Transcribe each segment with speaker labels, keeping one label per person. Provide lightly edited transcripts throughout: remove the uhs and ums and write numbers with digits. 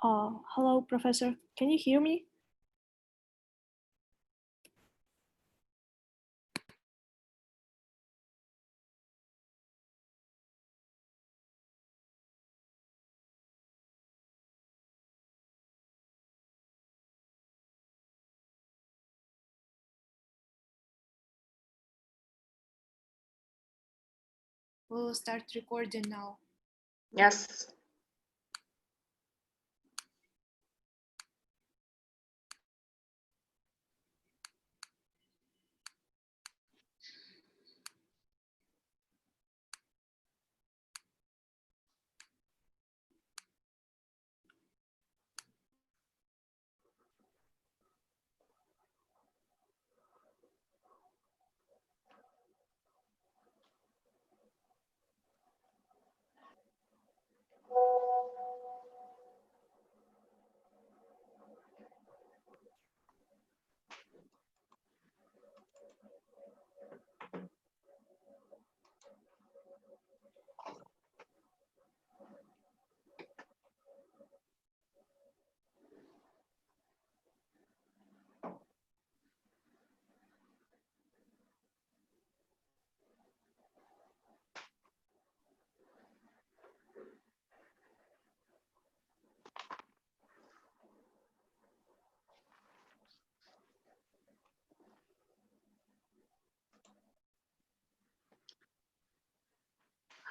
Speaker 1: Hello, Professor. Can you hear me?
Speaker 2: We'll start recording now.
Speaker 3: Yes.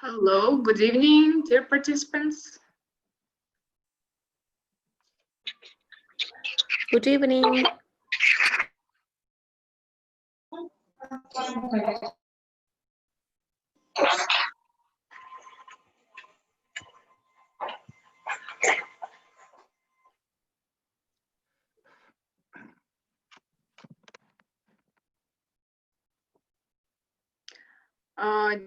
Speaker 3: Hello, good evening, dear participants.
Speaker 4: Good evening.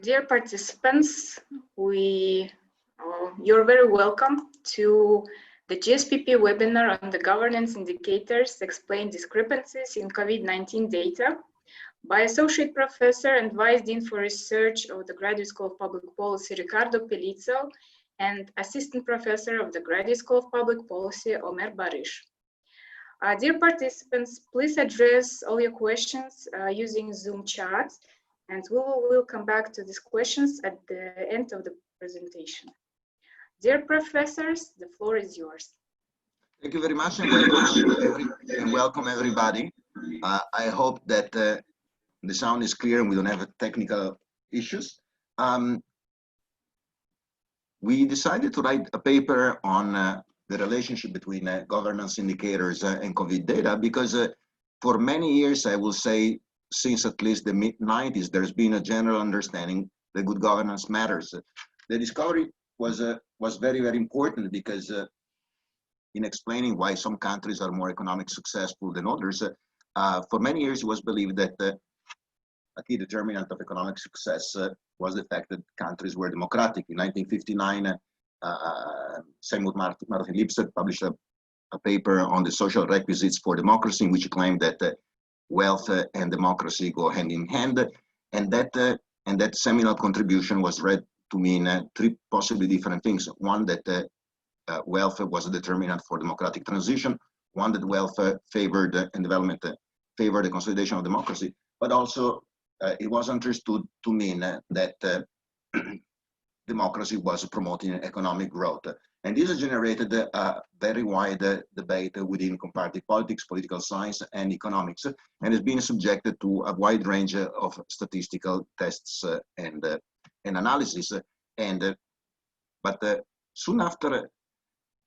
Speaker 3: Dear participants, you're very welcome to the GSPP webinar on the governance indicators explain discrepancies in COVID-19 data by Associate Professor and Vice Dean for Research of the Graduate School of Public Policy, Riccardo Pelizzo, and Assistant Professor of the Graduate School of Public Policy, Omer, Baris. Dear participants, please address all your questions using Zoom chat, and we will come back to these questions at the end of the presentation. Dear professors, the floor is yours.
Speaker 5: Thank you very much, and welcome everybody. I hope that the sound is clear and we don't have technical issues. We decided to write a paper on the relationship between governance indicators and COVID data because for many years, I will say, since at least the mid-90s, there's been a general understanding that good governance matters. The discovery was very, very important because in explaining why some countries are more economically successful than others, for many years it was believed that a key determinant of economic success was the fact that countries were democratic. In 1959, Samuel Martin Lipset published a paper on the social requisites for democracy, in which he claimed that wealth and democracy go hand in hand, and that seminal contribution was read to mean three possibly different things. One, that wealth was a determinant for democratic transition. One, that wealth favored and development favored the consolidation of democracy, but also it was understood to mean that democracy was promoting economic growth. And this has generated a very wide debate within comparative politics, political science, and economics, and has been subjected to a wide range of statistical tests and analysis. But soon after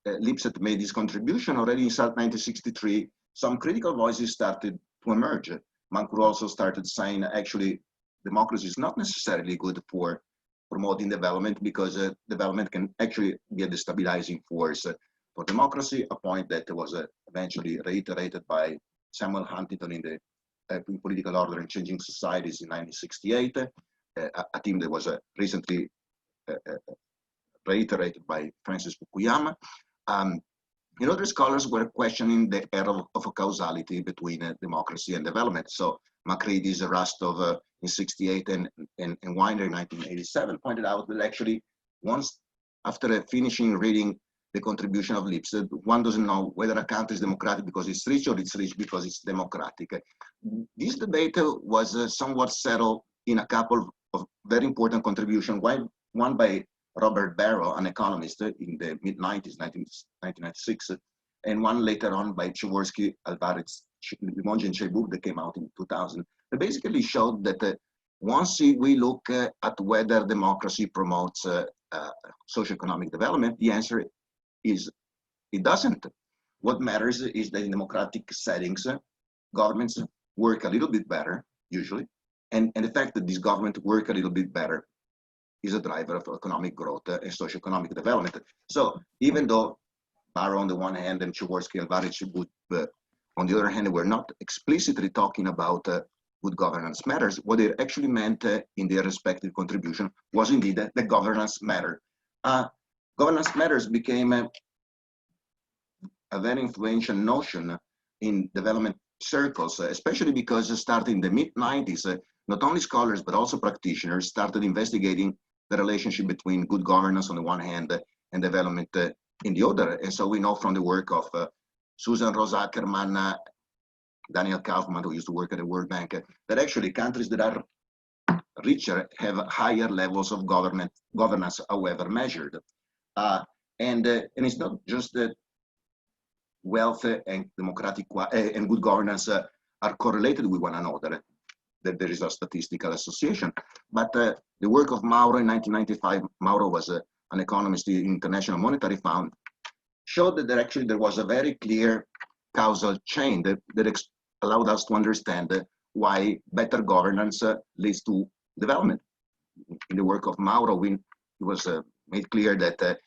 Speaker 5: Lipset made his contribution, already in 1963, some critical voices started to emerge. Mancur also started saying, actually, democracy is not necessarily good for promoting development, because development can actually be a destabilizing force for democracy, a point that was eventually reiterated by Samuel Huntington in the Political Order and Changing Societies in 1968, a theme that was recently reiterated by Francis Fukuyama. And other scholars were questioning the error of a causality between democracy and development. So Makridis, Rastov in 68 and Weiner in 1987 pointed out that actually once after finishing reading the contribution of lips. One doesn't know whether a country is democratic because it's rich or it's rich because it's democratic. This debate was somewhat settled in a couple of very important contributions, one by Robert Barrow, an economist in the mid-90s, 1996, and one later on by Przeworski, Alvarez, Limongi, and Chebuk that came out in 2000. They basically showed that once we look at whether democracy promotes socioeconomic development, the answer is it doesn't. What matters is that in democratic settings, governments work a little bit better, usually, and the fact that these governments work a little bit better is a driver of economic growth and socioeconomic development. So even though Barrow on the one hand and Przeworski and Alvarez on the other hand were not explicitly talking about good governance matters, what they actually meant in their respective contribution was indeed that governance matter. Governance matters became a very influential notion in development circles, especially because starting in the mid-90s, not only scholars but also practitioners started investigating the relationship between good governance on the one hand and development in the other. And so we know from the work of Susan Rose Ackerman, Daniel Kaufman, who used to work at the World Bank, that actually countries that are richer have higher levels of governance, however measured. And it's not just that wealth and democratic and good governance are correlated with one another, that there is a statistical association. But the work of Mauro in 1995, Mauro was an economist in the International Monetary Fund, showed that there was a very clear causal chain that allowed us to understand why better governance leads to development. In the work of Mauro, it was made clear that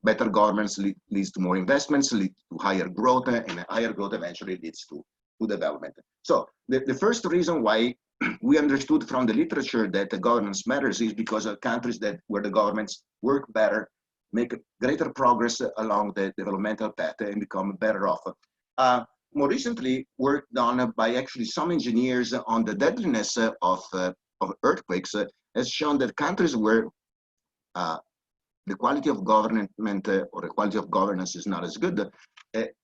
Speaker 5: better governance leads to more investments, leads to higher growth, and higher growth eventually leads to development. So the first reason why we understood from the literature that the governance matters is because of countries where the governments work better, make greater progress along the developmental path and become better off. More recently, work done by actually some engineers on the deadliness of earthquakes has shown that countries where the quality of government or the quality of governance is not as good,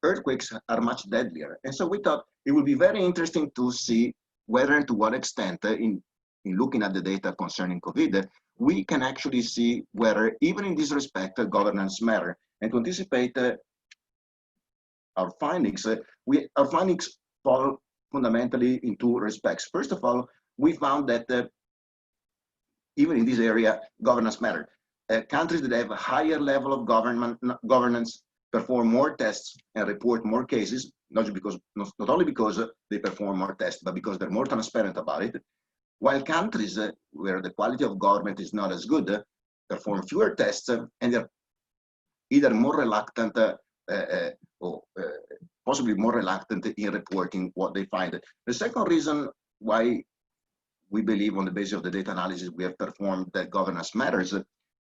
Speaker 5: earthquakes are much deadlier. And so we thought it would be very interesting to see whether and to what extent in looking at the data concerning COVID, we can actually see whether even in this respect, governance matter. And to anticipate our findings, our findings fall fundamentally in two respects. First of all, we found that even in this area, governance matter. Countries that have a higher level of governance perform more tests and report more cases, not only because they perform more tests, but because they're more transparent about it. While countries where the quality of government is not as good perform fewer tests and they're either more reluctant or possibly more reluctant in reporting what they find. The second reason why we believe on the basis of the data analysis we have performed that governance matters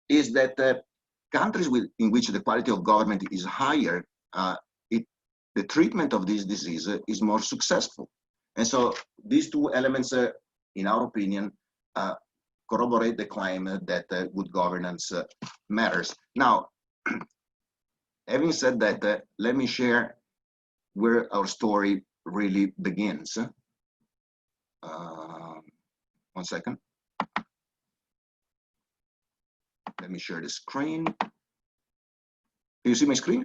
Speaker 5: is that countries in which the quality of government is higher, the treatment of this disease is more successful. And so these two elements, in our opinion, corroborate the claim that good governance matters. Now, having said that, let me share where our story really begins. 1 second. Let me share the screen. Do you see my screen?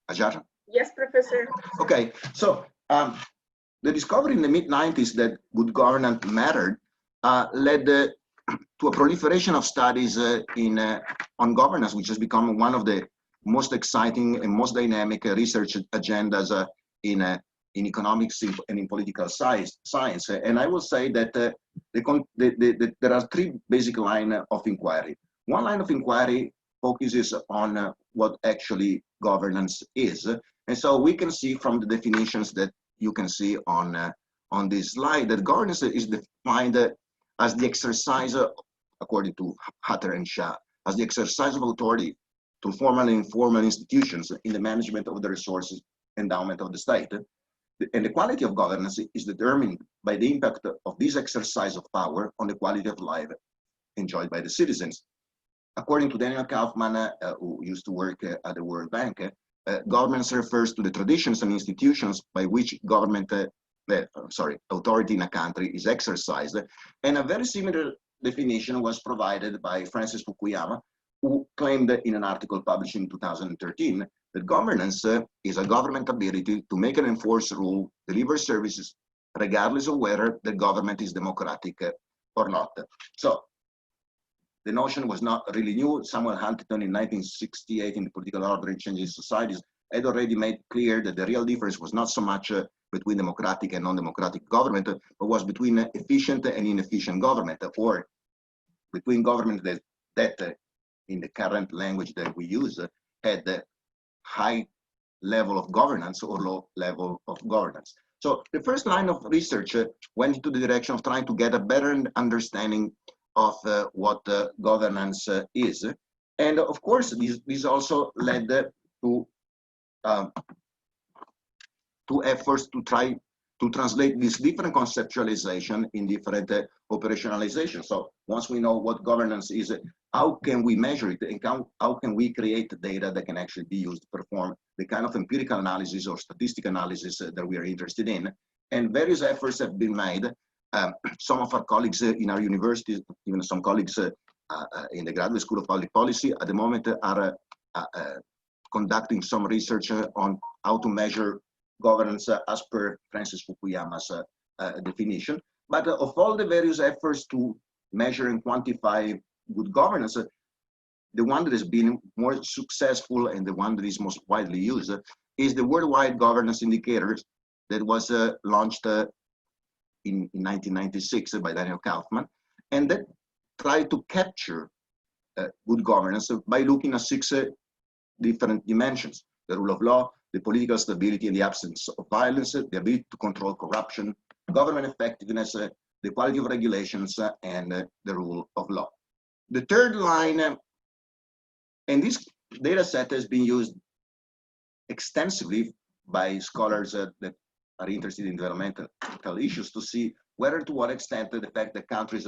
Speaker 5: Ajar?
Speaker 3: Yes, Professor.
Speaker 5: Okay, so the discovery in the mid-90s that good governance mattered led to a proliferation of studies on governance, which has become one of the most exciting and most dynamic research agendas in economics and in political science. And I will say that there are three basic lines of inquiry. One line of inquiry focuses on what actually governance is. And so we can see from the definitions that you can see on this slide that governance is defined as the exercise, according to Hatter and Shah, as the exercise of authority through formal and informal institutions in the management of the resources endowment of the state. And the quality of governance is determined by the impact of this exercise of power on the quality of life enjoyed by the citizens. according to Daniel Kaufman, who used to work at the World Bank, governance refers to the traditions and institutions by which authority in a country is exercised. And a very similar definition was provided by Francis Fukuyama, who claimed in an article published in 2013 that governance is a government ability to make and enforce rule, deliver services, regardless of whether the government is democratic or not. So the notion was not really new. Samuel Huntington in 1968 in the Political Order and Changing Societies had already made clear that the real difference was not so much between democratic and non-democratic government, but was between efficient and inefficient government, or between government that in the current language that we use, had a high level of governance or low level of governance. So the first line of research went into the direction of trying to get a better understanding of what governance is. And of course, this also led to efforts to try to translate this different conceptualization in different operationalization. So once we know what governance is, how can we measure it, and how can we create data that can actually be used to perform the kind of empirical analysis or statistical analysis that we are interested in. And various efforts have been made. Some of our colleagues in our universities, even some colleagues in the Graduate School of Public Policy at the moment are conducting some research on how to measure governance as per Francis Fukuyama's definition. But of all the various efforts to measure and quantify good governance, the one that has been more successful and the one that is most widely used is the Worldwide Governance Indicators that was launched in 1996 by Daniel Kaufman, and that tried to capture good governance by looking at 6 different dimensions: the rule of law, the political stability and the absence of violence, the ability to control corruption, government effectiveness, the quality of regulations, and the rule of law. The third line, and this data set has been used extensively by scholars that are interested in developmental issues to see whether to what extent the fact that countries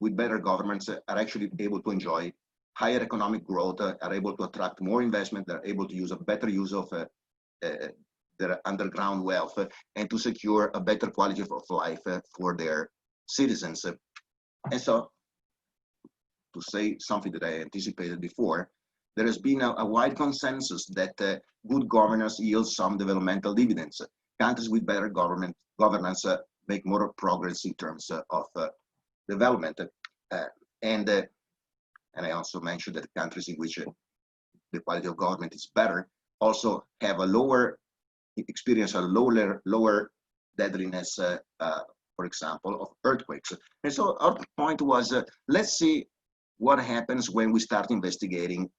Speaker 5: with better governments are actually able to enjoy higher economic growth, are able to attract more investment, they're able to use a better use of their underground wealth, and to secure a better quality of life for their citizens. And so, to say something that I anticipated before, there has been a wide consensus that good governance yields some developmental dividends. Countries with better governance make more progress in terms of development. And I also mentioned that countries in which the quality of government is better also have a experience a lower deadliness, for example, of earthquakes. And so our point was, let's see what happens when we start investigating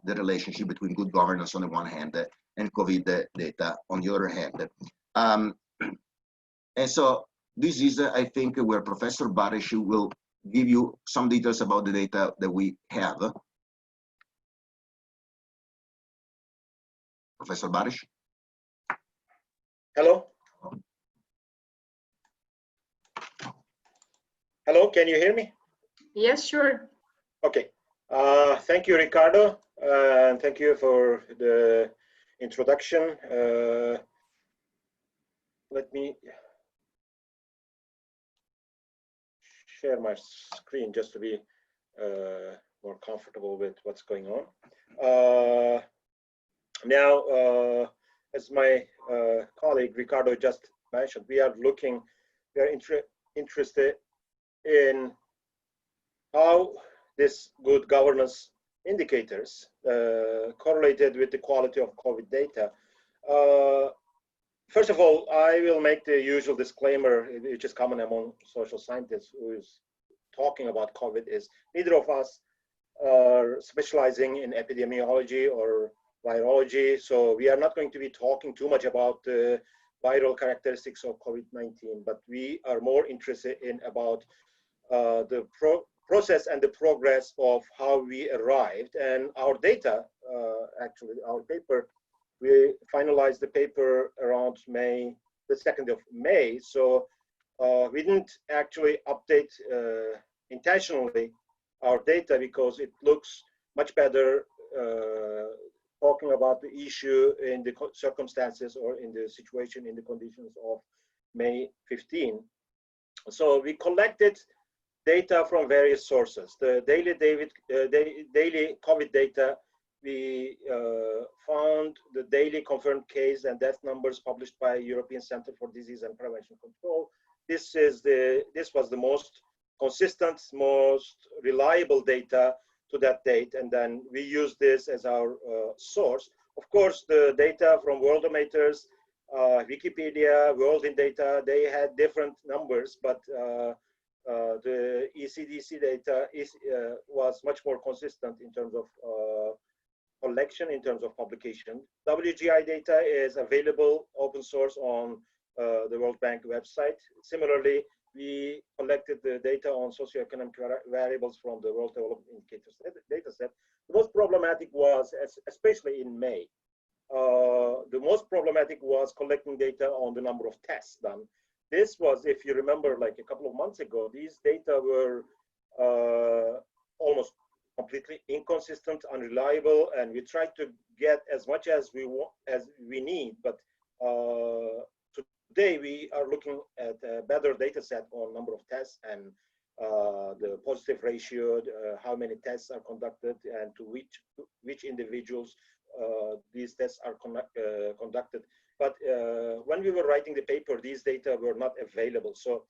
Speaker 5: the relationship between good governance on the one hand and COVID data on the other hand. And so this is, I think, where Professor Baris will give you some details about the data that we have. Professor Baris?
Speaker 4: Hello? Hello, can you hear me?
Speaker 3: Yes, sure.
Speaker 4: Okay. Thank you, Riccardo, and thank you for the introduction. Let me share my screen just to be more comfortable with what's going on. Now, as my colleague Riccardo just mentioned, we are interested in how this good governance indicators correlated with the quality of COVID data. First of all, I will make the usual disclaimer, which is common among social scientists who is talking about COVID, is neither of us are specializing in epidemiology or virology, so we are not going to be talking too much about the viral characteristics of COVID-19, but we are more interested in about the process and the progress of how we arrived. And our data, actually our paper, we finalized the paper around the 2nd of May. So we didn't actually update intentionally our data because it looks much better talking about the issue in the circumstances or in the situation, in the conditions of May 15. So we collected data from various sources. The daily COVID data, we found the daily confirmed case and death numbers published by European Center for Disease and Prevention Control. This was the most consistent, most reliable data to that date, and then we use this as our source. Of course, the data from Worldometers, Wikipedia, World in Data, they had different numbers, but the ECDC data was much more consistent in terms of collection, in terms of publication. WGI data is available open source on the World Bank website. Similarly, we collected the data on socioeconomic variables from the World Development Indicators dataset. The most problematic was, especially in May, the most problematic was collecting data on the number of tests done. This was, if you remember, like a couple of months ago, these data were almost completely inconsistent, unreliable, and we tried to get as much as we need, but today we are looking at a better data set on number of tests and the positive ratio, how many tests are conducted, and to which individuals these tests are conducted. But when we were writing the paper, these data were not available. So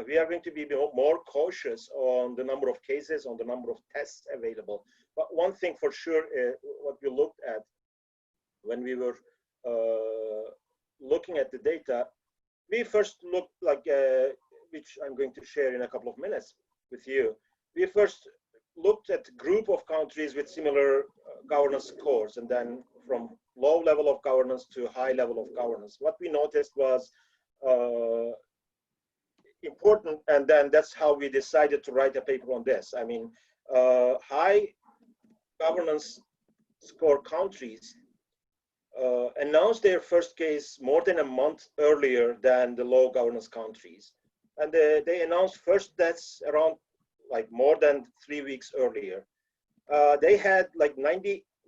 Speaker 4: we are going to be more cautious on the number of cases, on the number of tests available. But one thing for sure, what we looked at when we were looking at the data, we first looked like, which I'm going to share in a couple of minutes with you. We first looked at a group of countries with similar governance scores, and then from low level of governance to high level of governance. What we noticed was important, and then that's how we decided to write a paper on this. I mean, high governance score countries announced their first case more than a month earlier than the low governance countries. And they announced first deaths around like more than 3 weeks earlier. They had like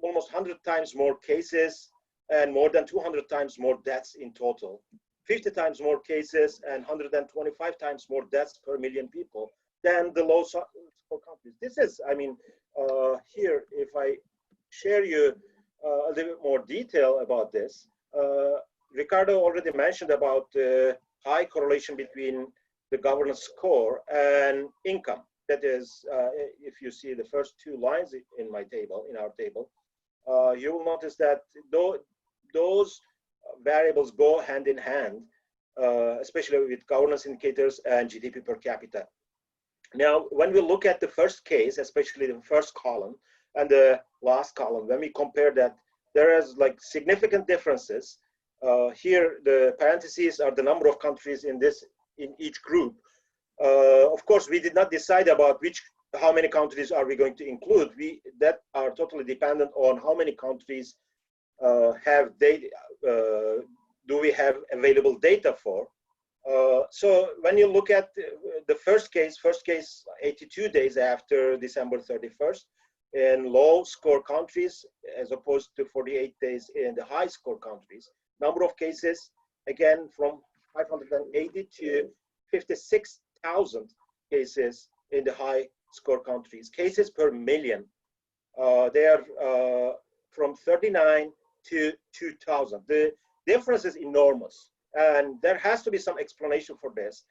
Speaker 4: almost 100 times more cases and more than 200 times more deaths in total. 50 times more cases and 125 times more deaths per million people than the low score countries. This is, I mean, here, if I share you a little bit more detail about this, Riccardo already mentioned about the high correlation between the governance score and income. That is, if you see the first two lines in my table, in our table, you will notice that those variables go hand in hand, especially with governance indicators and GDP per capita. Now, when we look at the first case, especially the first column and the last column, when we compare that, there is like significant differences. Here, the parentheses are the number of countries in each group. Of course, we did not decide about how many countries are we going to include. That are totally dependent on how many countries have data, do we have available data for. So when you look at the first case 82 days after December 31st in low score countries, as opposed to 48 days in the high score countries. Number of cases, again, from 580 to 56,000 cases in the high score countries. Cases per million, they are from 39 to 2,000. The difference is enormous, and there has to be some explanation for this.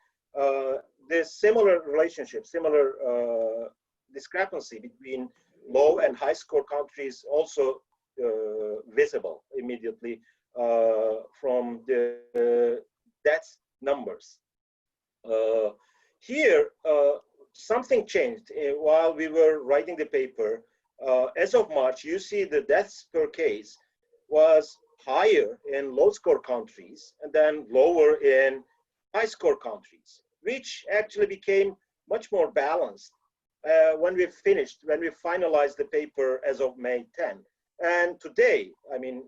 Speaker 4: There's similar relationship, similar discrepancy between low and high score countries also visible immediately from the death numbers. Here, something changed while we were writing the paper. As of March, you see the deaths per case was higher in low score countries and then lower in high score countries, which actually became much more balanced when we finalized the paper as of May 10. And today, I mean,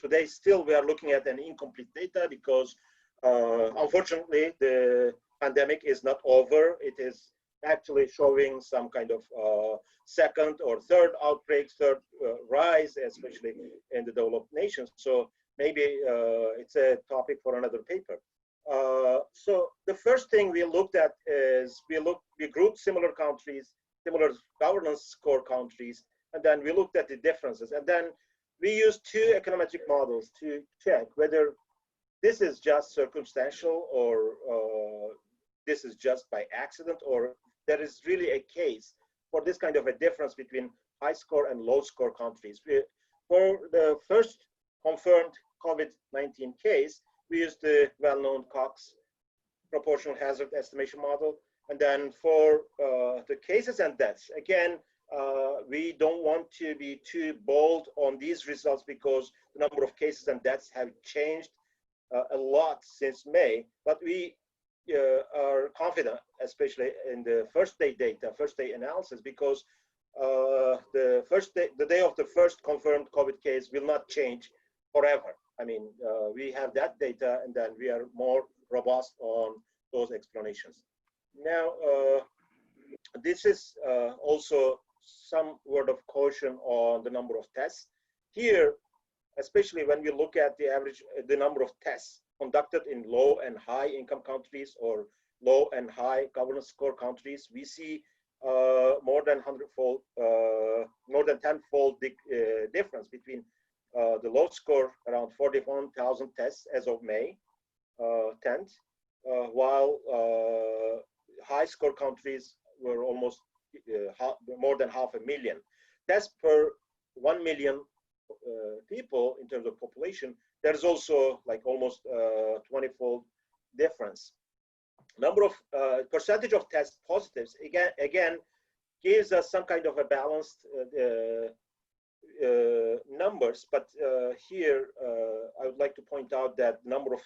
Speaker 4: today still we are looking at an incomplete data because unfortunately the pandemic is not over. It is actually showing some kind of second or third outbreaks, third rise, especially in the developed nations. So maybe it's a topic for another paper. So the first thing we looked at is we grouped similar countries, similar governance score countries, and then we looked at the differences. And then we used two econometric models to check whether this is just circumstantial or this is just by accident, or there is really a case for this kind of a difference between high score and low score countries. For the first confirmed COVID-19 case, we used the well-known Cox proportional hazard estimation model. And then for the cases and deaths, again, we don't want to be too bold on these results because the number of cases and deaths have changed a lot since May, but we are confident, especially in the first day data, first day analysis, because the day of the first confirmed COVID case will not change forever. I mean, we have that data, and then we are more robust on those explanations. Now, this is also some word of caution on the number of tests. Here, especially when we look at the number of tests conducted in low and high income countries or low and high governance score countries, we see more than 100-fold, more than 10-fold difference between the low score, around 41,000 tests as of May 10th, while high score countries were almost more than 500,000 tests per 1 million people in terms of population. There's also like almost 20-fold difference. Number of percentage of test positives again gives us some kind of a balanced numbers, but here I would like to point out that number of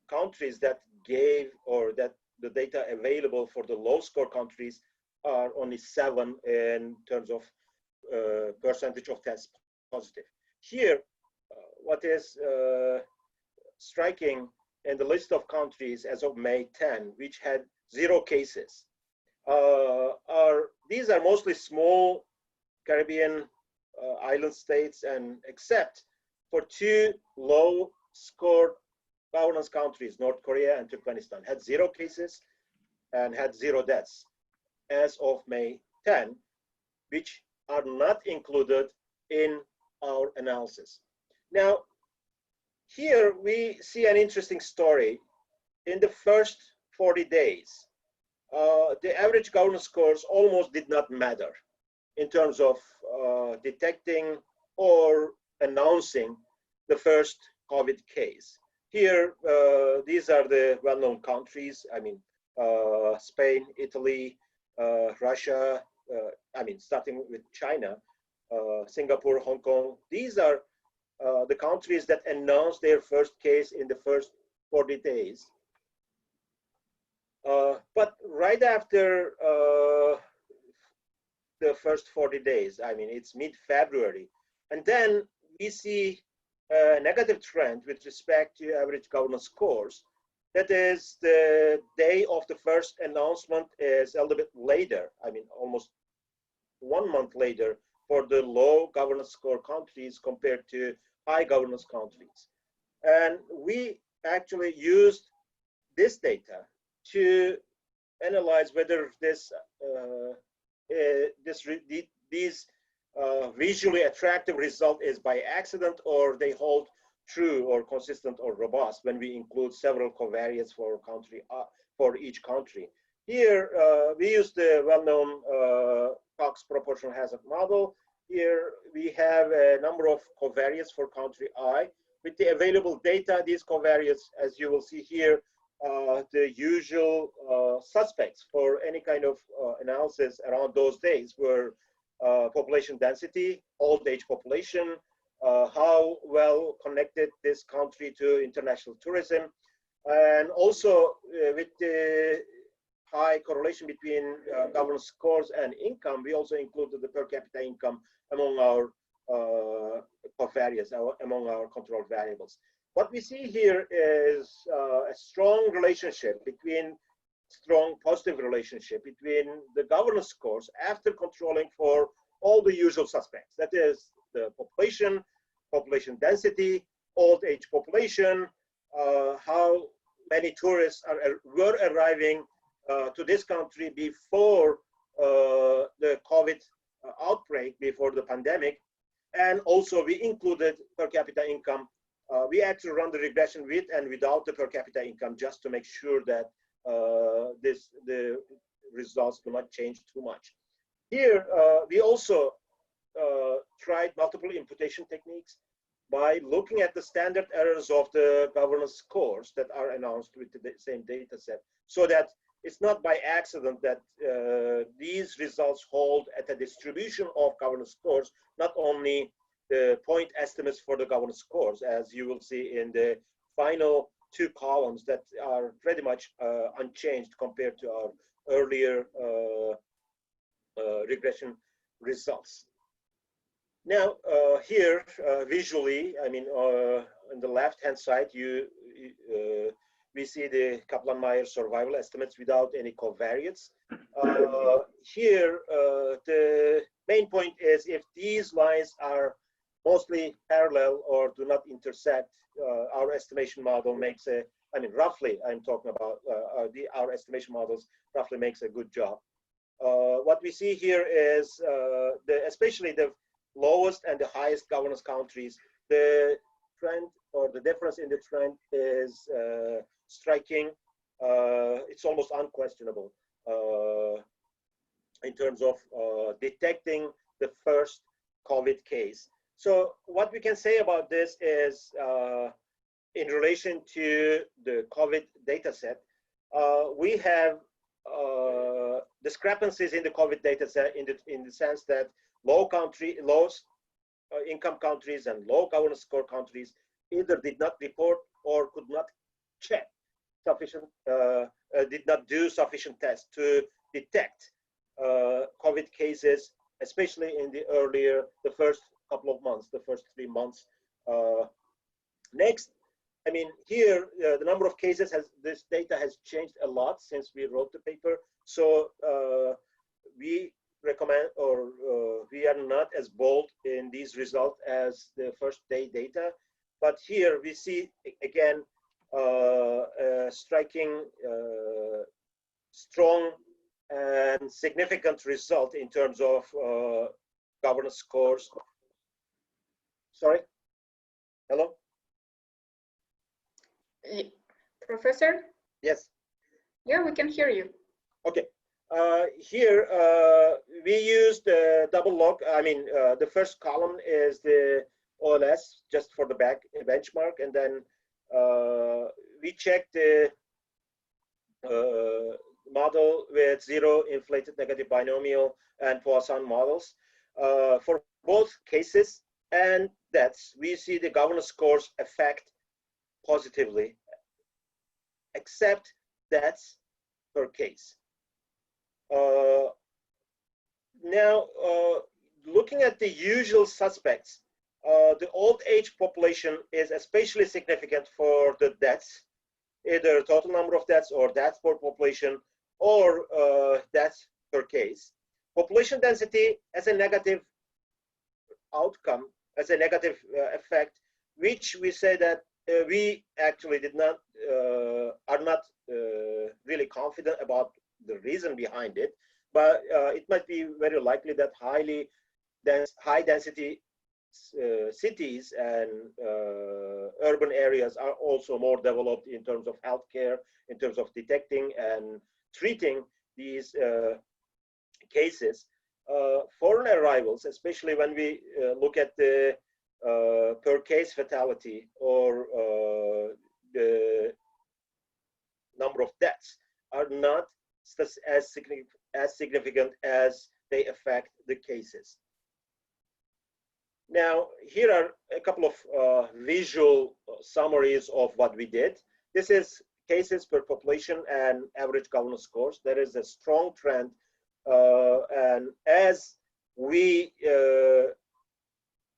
Speaker 4: countries that gave or that the data available for the low score countries are only 7 in terms of percentage of tests positive. Here, what is striking in the list of countries as of May 10, which had 0 cases, these are mostly small Caribbean island states, and except for 2 low scored governance countries, North Korea and Turkmenistan, had 0 cases and had 0 deaths as of May 10, which are not included in our analysis. Now, here we see an interesting story. In the first 40 days, the average governance scores almost did not matter in terms of detecting or announcing the first COVID case. Here, these are the well-known countries. I mean, Spain, Italy, Russia, I mean, starting with China, Singapore, Hong Kong. These are the countries that announced their first case in the first 40 days. But right after the first 40 days, I mean, it's mid-February, and then we see a negative trend with respect to average governance scores. That is, the day of the first announcement is a little bit later, I mean, almost 1 month later for the low governance score countries compared to high governance countries. And we actually used this data to analyze whether these visually attractive result is by accident or they hold true or consistent or robust when we include several covariates for each country. Here we use the well-known Cox proportional hazard model. Here we have a number of covariates for country I. With the available data, these covariates, as you will see here, the usual suspects for any kind of analysis around those days were population density, old age population, how well connected this country to international tourism, and also with the high correlation between governance scores and income, we also included the per capita income among our covariates, among our control variables. what we see here is a strong relationship between positive relationship between the governance scores after controlling for all the usual suspects. That is the population density, old age population, how many tourists were arriving to this country before the COVID outbreak, before the pandemic. And also we included per capita income. We actually run the regression with and without the per capita income just to make sure that the results do not change too much. Here, we also tried multiple imputation techniques by looking at the standard errors of the governance scores that are announced with the same data set, so that it's not by accident that these results hold at a distribution of governance scores, not only the point estimates for the governance scores, as you will see in the final two columns that are pretty much unchanged compared to our earlier regression results. Now, here, visually, I mean, on the left-hand side, we see the Kaplan-Meier survival estimates without any covariates. Here, the main point is if these lines are mostly parallel or do not intersect, our estimation model makes a, I mean, roughly, I'm talking about our estimation models roughly makes a good job. What we see here is especially the lowest and the highest governance countries, the trend or the difference in the trend is striking. It's almost unquestionable in terms of detecting the first COVID case. So what we can say about this is in relation to the COVID data set, we have discrepancies in the COVID data set in the sense that low income countries and low governance score countries either did not report or could not check sufficient, did not do sufficient tests to detect COVID cases, especially in the first couple of months, the first 3 months. Next, I mean, here, the number of cases this data has changed a lot since we wrote the paper. So we recommend, or we are not as bold in these results as the first day data. But here we see, again, a striking, strong and significant result in terms of governance scores. Sorry? Hello?
Speaker 3: Professor?
Speaker 4: Yes.
Speaker 3: Yeah, we can hear you.
Speaker 4: Okay. Here we used double log. I mean, the first column is the OLS just for the benchmark, and then we checked the model with zero inflated negative binomial and Poisson models. For both cases and deaths, we see the governance scores affect positively, except deaths per case. Now, looking at the usual suspects, the old age population is especially significant for the deaths, either total number of deaths or deaths per population or deaths per case. Population density has a negative outcome, as a negative effect, which we say that we actually are not really confident about the reason behind it, but it might be very likely that high density cities and urban areas are also more developed in terms of healthcare, in terms of detecting and treating these cases. Foreign arrivals, especially when we look at the per case fatality or the number of deaths, are not as significant as they affect the cases. Now, here are a couple of visual summaries of what we did. This is cases per population and average governance scores. There is a strong trend, and as we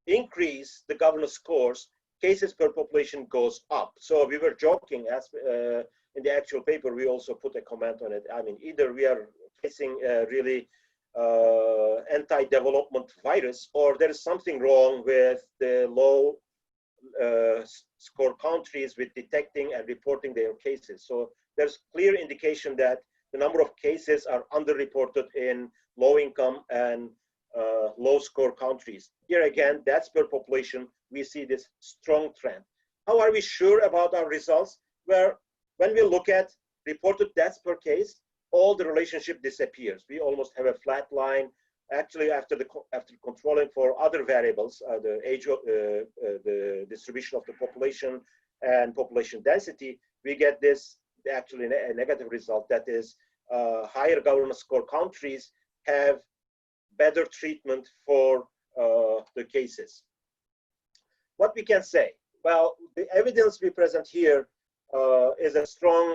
Speaker 4: increase the governance scores cases per population goes up. So we were joking as in the actual paper, we also put a comment on it. I mean, either we are facing a really anti-development virus, or there is something wrong with the low score countries with detecting and reporting their cases. So there's clear indication that the number of cases are underreported in low income and low score countries. Here again, that's per population. We see this strong trend. How are we sure about our results? Where when we look at reported deaths per case, all the relationship disappears. We almost have a flat line. Actually, after controlling for other variables, the age of the distribution of the population and population density, we get this actually a negative result. That is, higher governance score countries have better treatment for the cases. What we can say? Well, the evidence we present here is a strong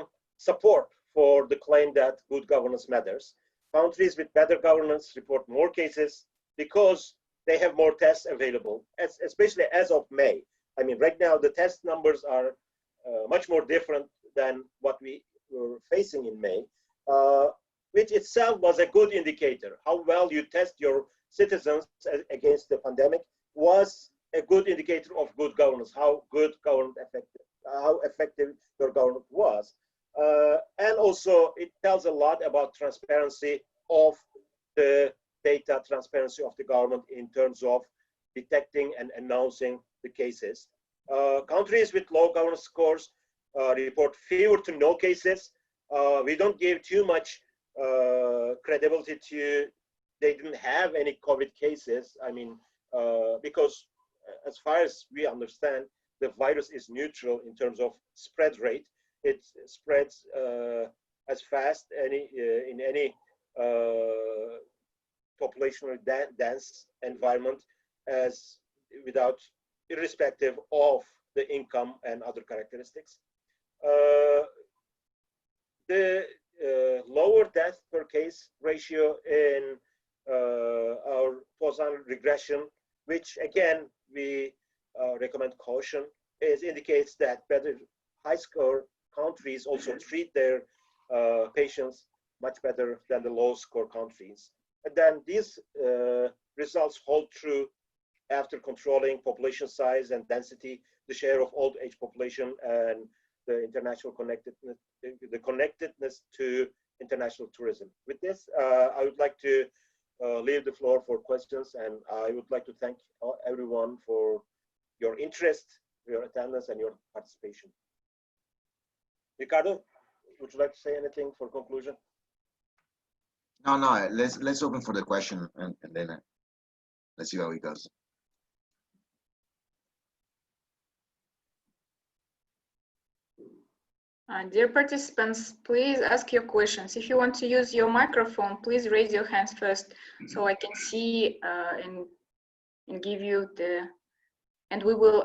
Speaker 4: support for the claim that good governance matters. Countries with better governance report more cases because they have more tests available, especially as of May. I mean, right now the test numbers are much more different than what we were facing in May, which itself was a good indicator. How well you test your citizens against the pandemic was a good indicator of good governance, how effective your government was. And also it tells a lot about transparency of the data, transparency of the government in terms of detecting and announcing the cases. Countries with low governance scores report fewer to no cases. We don't give too much credibility to they didn't have any COVID cases. I mean, because as far as we understand, the virus is neutral in terms of spread rate. It spreads as fast in any populationally dense environment as irrespective of the income and other characteristics. The lower death per case ratio in our Poisson regression, which again we recommend caution, indicates that better high score countries also treat their patients much better than the low score countries. And then these results hold true after controlling population size and density, the share of old age population, and the international connectedness to international tourism. With this, I would like to leave the floor for questions, and I would like to thank everyone for your interest, your attendance, and your participation. Riccardo, would you like to say anything for conclusion?
Speaker 5: No, let's open for the question and then let's see how it goes.
Speaker 3: Dear participants, please ask your questions. If you want to use your microphone, please raise your hands first so I can see and give you the, and we will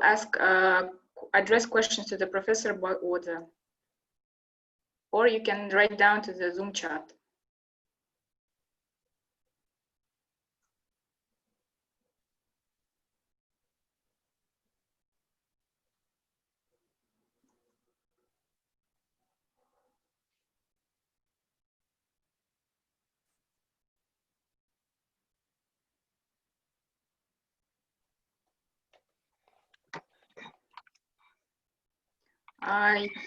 Speaker 3: address questions to the professor by order. Or you can write down to the Zoom chat.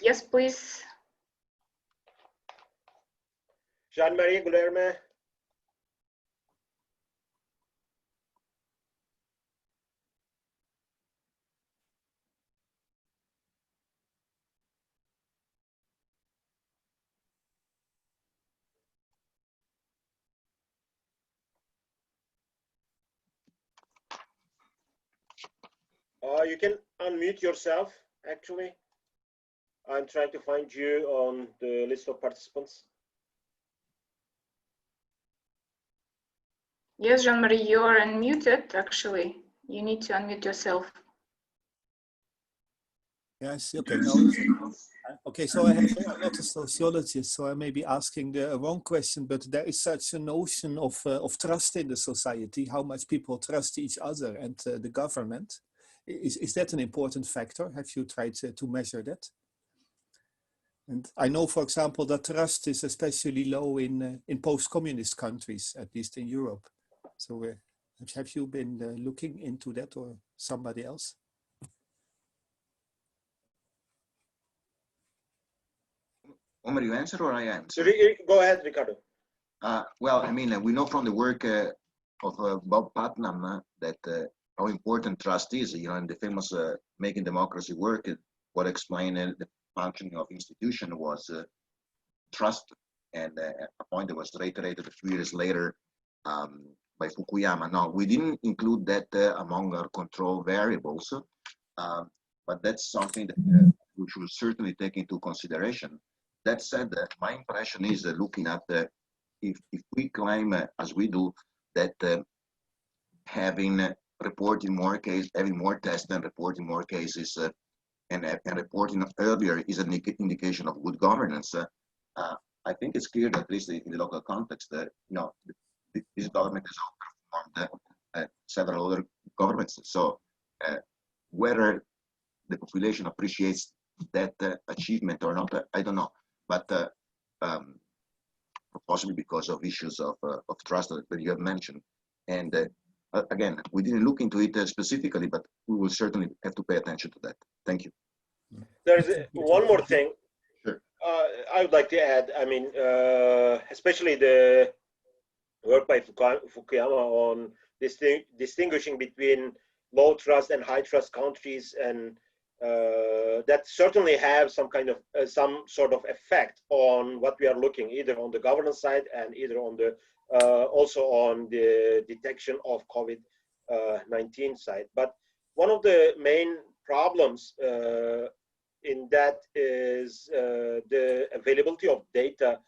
Speaker 3: Yes, please.
Speaker 4: Jean-Marie Guilherme. You can unmute yourself, actually. I'm trying to find you on the list of participants.
Speaker 3: Yes, Jean-Marie, you're unmuted, actually. You need to unmute yourself.
Speaker 6: Yes, okay. No, okay, so I'm not a sociologist, so I may be asking the wrong question, but there is such a notion of trust in the society, how much people trust each other and the government. Is that an important factor? Have you tried to measure that? And I know, for example, that trust is especially low in post-communist countries, at least in Europe. So have you been looking into that, or somebody else?
Speaker 5: Omer, you answer or I answer?
Speaker 4: Go ahead, Riccardo.
Speaker 5: Well, I mean, we know from the work of Bob Putnam that how important trust is, you know, in the famous Making Democracy work, what explained the functioning of institution was trust, and a point that was reiterated a few years later by Fukuyama. Now, we didn't include that among our control variables, but that's something that we should certainly take into consideration. That said, my impression is looking at if we claim, as we do, that having reporting more cases, having more tests and reporting more cases, and reporting earlier is an indication of good governance. I think it's clear that at least in the local context, you know, this government has outperformed several other governments. So whether the population appreciates that achievement or not, I don't know. But possibly because of issues of trust that you have mentioned. And again, we didn't look into it specifically, but we will certainly have to pay attention to that. Thank you.
Speaker 4: There's one more thing.
Speaker 5: Sure.
Speaker 4: I would like to add. I mean, especially the work by Fukuyama on distinguishing between low trust and high trust countries, and that certainly have some kind of some sort of effect on what we are looking, either on the governance side and either on the also on the detection of COVID-19 side. But one of the main problems in that is the availability of data,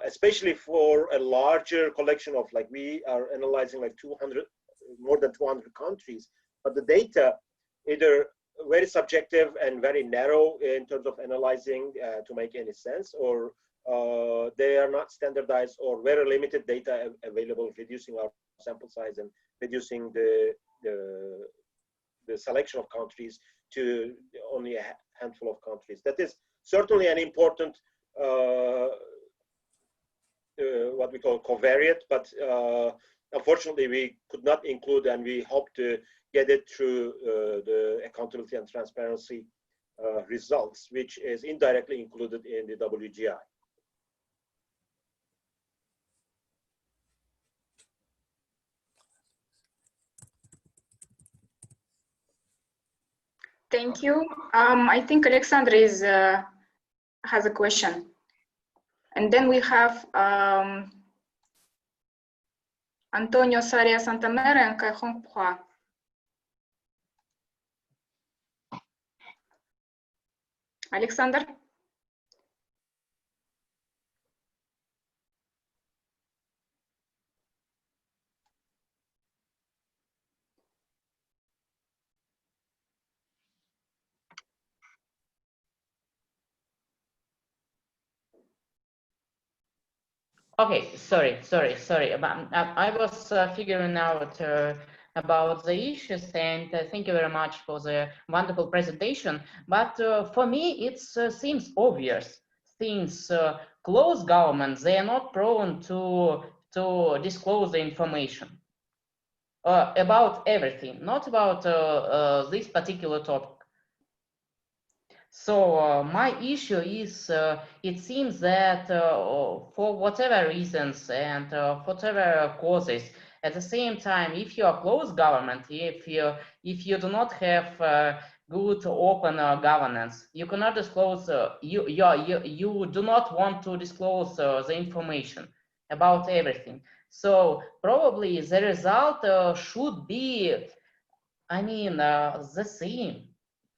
Speaker 4: especially for a larger collection of, like, we are analyzing like more than 200 countries, but the data either very subjective and very narrow in terms of analyzing to make any sense, or they are not standardized, or very limited data available, reducing our sample size and reducing the selection of countries to only a handful of countries. That is certainly an important what we call covariate, but unfortunately we could not include, and we hope to get it through the accountability and transparency results, which is indirectly included in the WGI.
Speaker 3: Thank you. I think Alexandra has a question. And then we have Antonio Saria Santamera and Kai-Hong Phua. Alexander?
Speaker 7: Okay, sorry. I was figuring out about the issues, and thank you very much for the wonderful presentation. But for me, it seems obvious. Since closed governments, they are not prone to disclose the information about everything, not about this particular topic. So my issue is, it seems that for whatever reasons and for whatever causes, at the same time, if you are closed government, if you do not have good open governance, you cannot disclose. You do not want to disclose the information about everything. So probably the result should be, I mean, the same.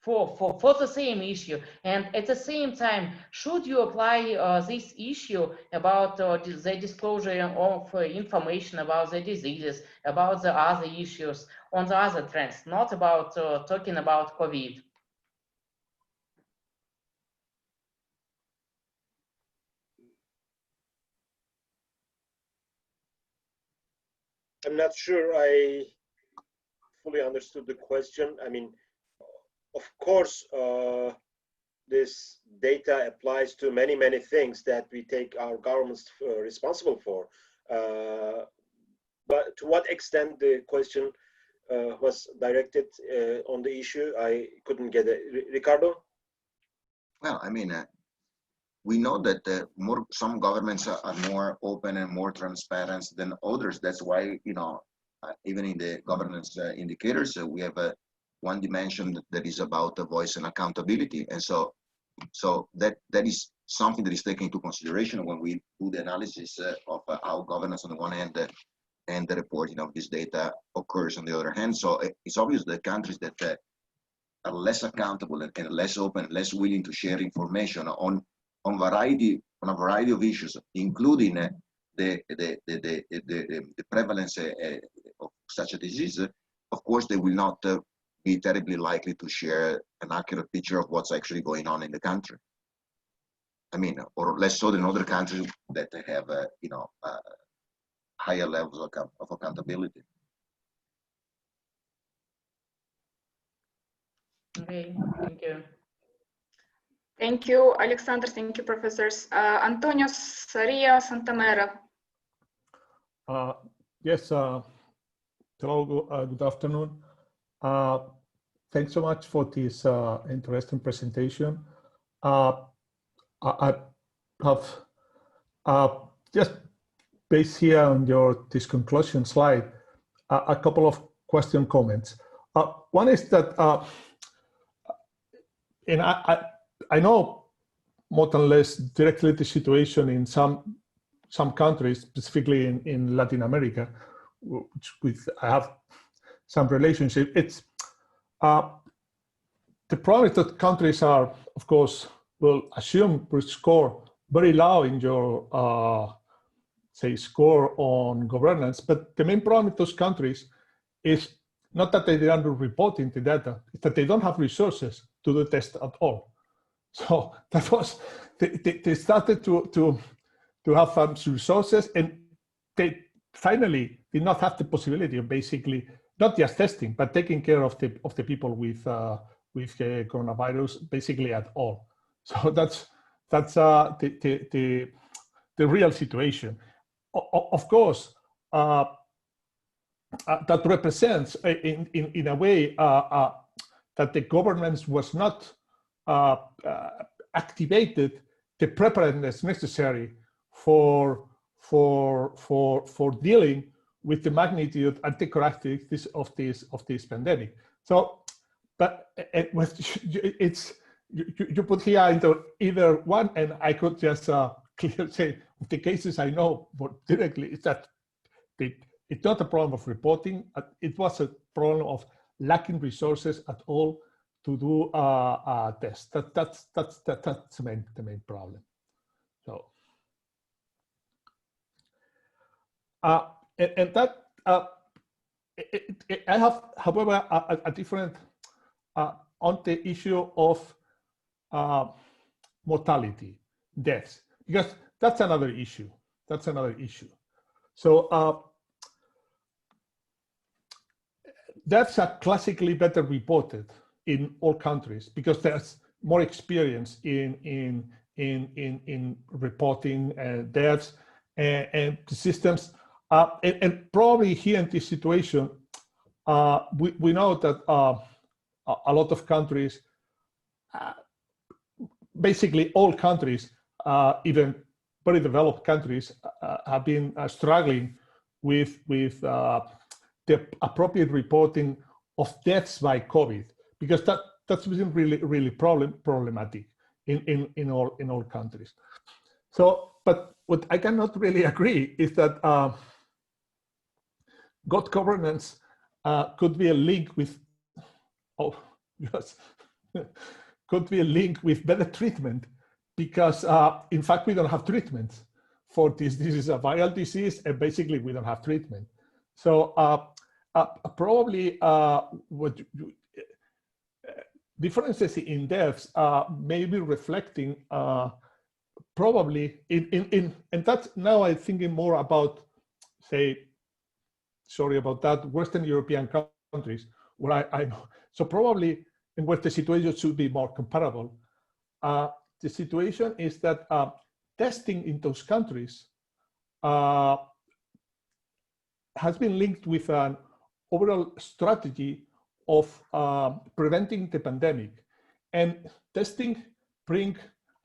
Speaker 7: For the same issue, and at the same time, should you apply this issue about the disclosure of information about the diseases, about the other issues on the other trends, not about talking about COVID?
Speaker 4: I'm not sure I fully understood the question. I mean, of course, this data applies to many, many things that we take our governments responsible for. But to what extent the question was directed on the issue, I couldn't get it. Riccardo?
Speaker 5: Well, I mean, we know that some governments are more open and more transparent than others. That's why, you know, even in the governance indicators, we have one dimension that is about the voice and accountability. And so that is something that is taken into consideration when we do the analysis of how governance on the one hand and the reporting of this data occurs on the other hand. So it's obvious that countries that are less accountable and less open, less willing to share information on a variety of issues, including the prevalence of such a disease, of course, they will not be terribly likely to share an accurate picture of what's actually going on in the country. I mean, or less so than other countries that have, you know, higher levels of accountability.
Speaker 7: Okay, thank you.
Speaker 3: Thank you, Alexander. Thank you, professors. Antonio Saria Santamera.
Speaker 8: Yes, hello, good afternoon. Thanks so much for this interesting presentation. I have just based here on this conclusion slide, a couple of comments. One is that, and I know more or less directly the situation in some countries, specifically in Latin America, which I have some relationship. It's the problem is that countries are, of course, will score very low in your say score on governance. But the main problem with those countries is not that they aren't reporting the data, it's that they don't have resources to do test at all. So that was they started to have some resources, and they finally did not have the possibility of basically not just testing, but taking care of the people with coronavirus basically at all. So that's the real situation. Of course, that represents in a way that the governance was not activated the preparedness necessary for dealing with the magnitude and the characteristics of this pandemic. So, but it's you put here into either one, and I could just clearly say the cases I know more directly is that it's not a problem of reporting. It was a problem of lacking resources at all to do a test. That's the main problem. So, and that I have, however, a different on the issue of mortality, deaths, because that's another issue. That's another issue. So deaths are classically better reported in all countries because there's more experience in reporting deaths and the systems. And probably here in this situation, we know that a lot of countries, basically all countries, even very developed countries, have been struggling with the appropriate reporting of deaths by COVID, because that's been really problematic in all countries. So, but what I cannot really agree is that good governance could be a link with could be a link with better treatment, because in fact we don't have treatments for this. This is a viral disease, and basically we don't have treatment. So probably what differences in deaths may be reflecting probably in and that's now I'm thinking more about, say, sorry about that, Western European countries where I know. So probably in where the situation should be more comparable. The situation is that testing in those countries has been linked with an overall strategy of preventing the pandemic. And testing brings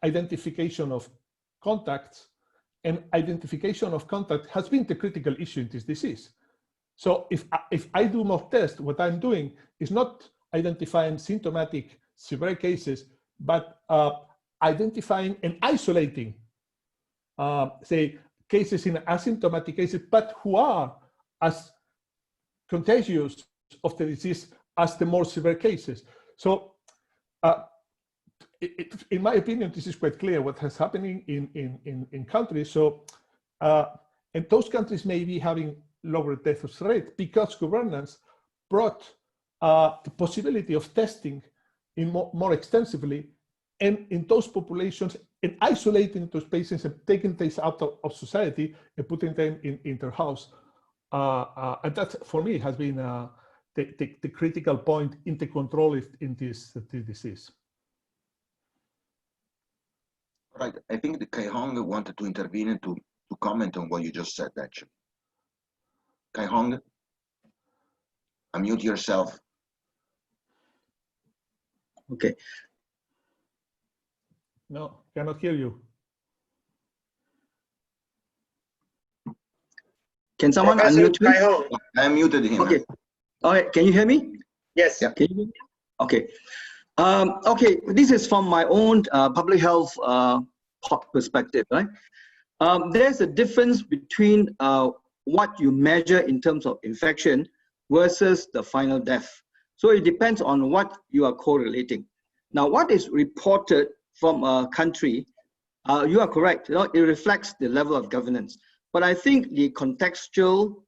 Speaker 8: identification of contacts, and identification of contact has been the critical issue in this disease. So if I do more tests, what I'm doing is not identifying symptomatic severe cases, but identifying and isolating, say, cases in asymptomatic cases, but who are as contagious of the disease as the more severe cases. So in my opinion, this is quite clear what has happening in countries. So, and those countries may be having lower death rate because governance brought the possibility of testing in more extensively, and in those populations, and isolating those patients and taking things out of society and putting them in their house. And that, for me, has been the critical point in the control in this disease.
Speaker 5: Right. I think the Kai Hong wanted to intervene and to comment on what you just said, actually. Kai Hong, unmute yourself.
Speaker 9: Okay.
Speaker 8: No, cannot hear you.
Speaker 9: Can someone
Speaker 4: Professor
Speaker 9: unmute me?
Speaker 4: Kai Hong.
Speaker 5: I muted him.
Speaker 9: Okay. All right. Can you hear me?
Speaker 4: Yes.
Speaker 5: Yeah.
Speaker 9: Can you hear me? Okay. Okay. This is from my own public health perspective, right? There's a difference between what you measure in terms of infection versus the final death. So it depends on what you are correlating. Now, what is reported from a country, you are correct, it reflects the level of governance. But I think the contextual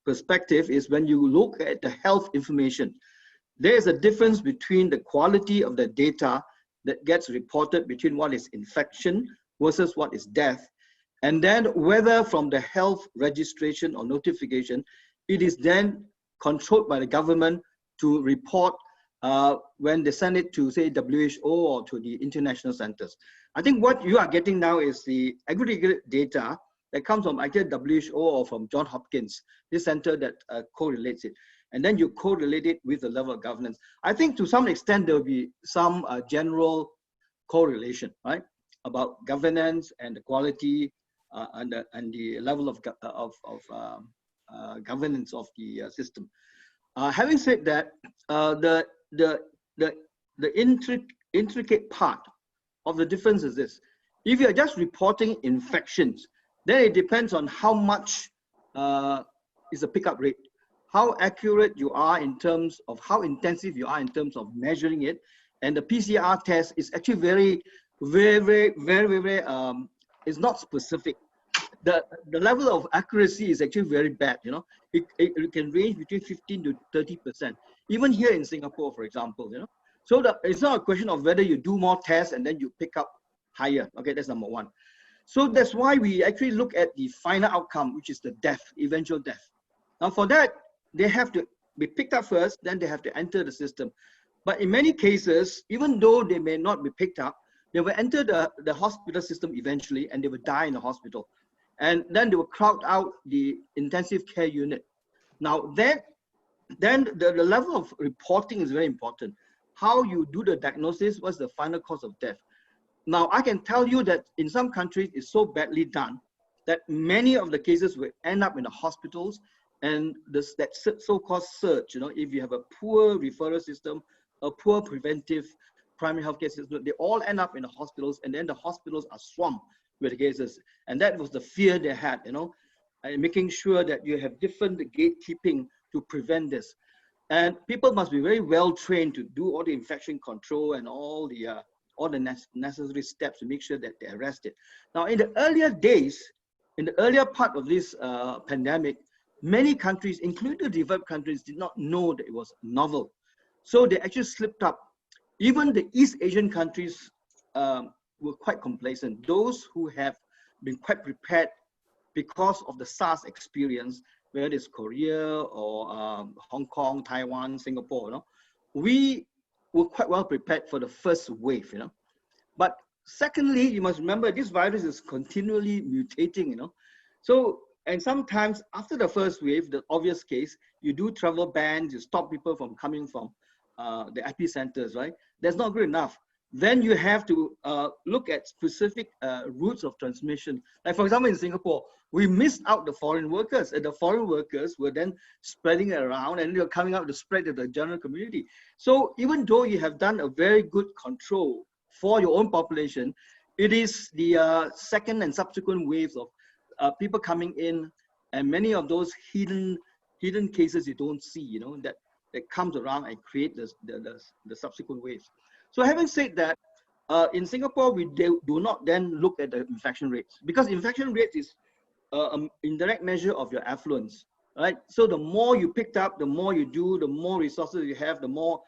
Speaker 9: perspective is when you look at the health information, there is a difference between the quality of the data that gets reported between what is infection versus what is death. And then whether from the health registration or notification, it is then controlled by the government to report when they send it to, say, WHO or to the international centers. I think what you are getting now is the aggregate data that comes from either WHO or from Johns Hopkins, this center that correlates it. And then you correlate it with the level of governance. I think to some extent there will be some general correlation, right, about governance and the quality and the level of governance of the system. Having said that, the intricate part of the difference is this: if you are just reporting infections, then it depends on how much is the pickup rate, how accurate you are in terms of how intensive you are in terms of measuring it. And the PCR test is actually very, it's not specific. The level of accuracy is actually very bad. It can range between 15 to 30%. Even here in Singapore, for example, So it's not a question of whether you do more tests and then you pick up higher. Okay, that's number one. So that's why we actually look at the final outcome, which is the death, eventual death. Now for that, they have to be picked up first, then they have to enter the system. But in many cases, even though they may not be picked up, they will enter the hospital system eventually, and they will die in the hospital. And then they will crowd out the intensive care unit. Now then the level of reporting is very important. How you do the diagnosis, what's the final cause of death. Now I can tell you that in some countries it's so badly done that many of the cases will end up in the hospitals, and that so-called surge, if you have a poor referral system, a poor preventive primary healthcare system, they all end up in the hospitals, and then the hospitals are swamped with the cases. And that was the fear they had, and making sure that you have different gatekeeping to prevent this. And people must be very well trained to do all the infection control and all the necessary steps to make sure that they arrest it. Now, in the earlier days, in the earlier part of this pandemic, many countries, including the developed countries, did not know that it was novel. So they actually slipped up. Even the East Asian countries were quite complacent. Those who have been quite prepared because of the SARS experience whether it's Korea or Hong Kong, Taiwan, Singapore, we were quite well prepared for the first wave, But secondly, you must remember this virus is continually mutating, So, and sometimes after the first wave, the obvious case, you do travel bans, you stop people from coming from the epicenters, right? That's not good enough. Then you have to look at specific routes of transmission. Like for example, in Singapore, we missed out the foreign workers, and the foreign workers were then spreading it around, and they were coming out to spread to the general community. So even though you have done a very good control for your own population, it is the second and subsequent waves of people coming in, and many of those hidden cases you don't see, that comes around and create the subsequent waves. So having said that, in Singapore, we do not then look at the infection rates, because infection rates is an indirect measure of your affluence, right? So the more you picked up, the more you do, the more resources you have, the more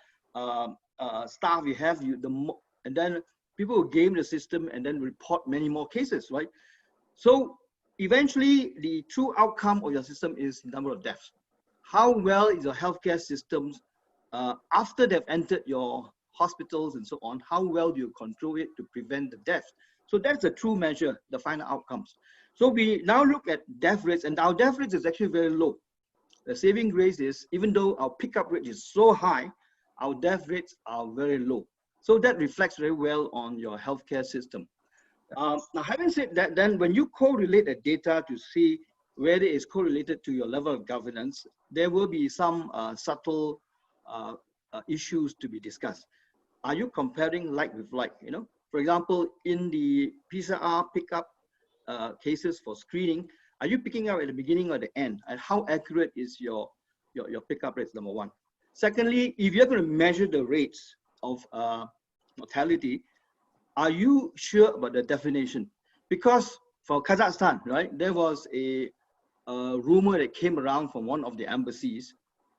Speaker 9: staff you have, and then people will game the system and then report many more cases, right? So eventually, the true outcome of your system is the number of deaths. How well is your healthcare systems after they've entered your hospitals and so on? How well do you control it to prevent the deaths? So that's the true measure, the final outcomes. So we now look at death rates, and our death rate is actually very low. The saving grace is, even though our pickup rate is so high, our death rates are very low. So that reflects very well on your healthcare system. Now, having said that, then when you correlate the data to see whether it's correlated to your level of governance, there will be some subtle issues to be discussed. Are you comparing like with like? For example, in the PCR pickup cases for screening, are you picking up at the beginning or the end? And how accurate is your pickup rates, number one? Secondly, if you're going to measure the rates of mortality, are you sure about the definition? Because for Kazakhstan, right, there was a rumor that came around from one of the embassies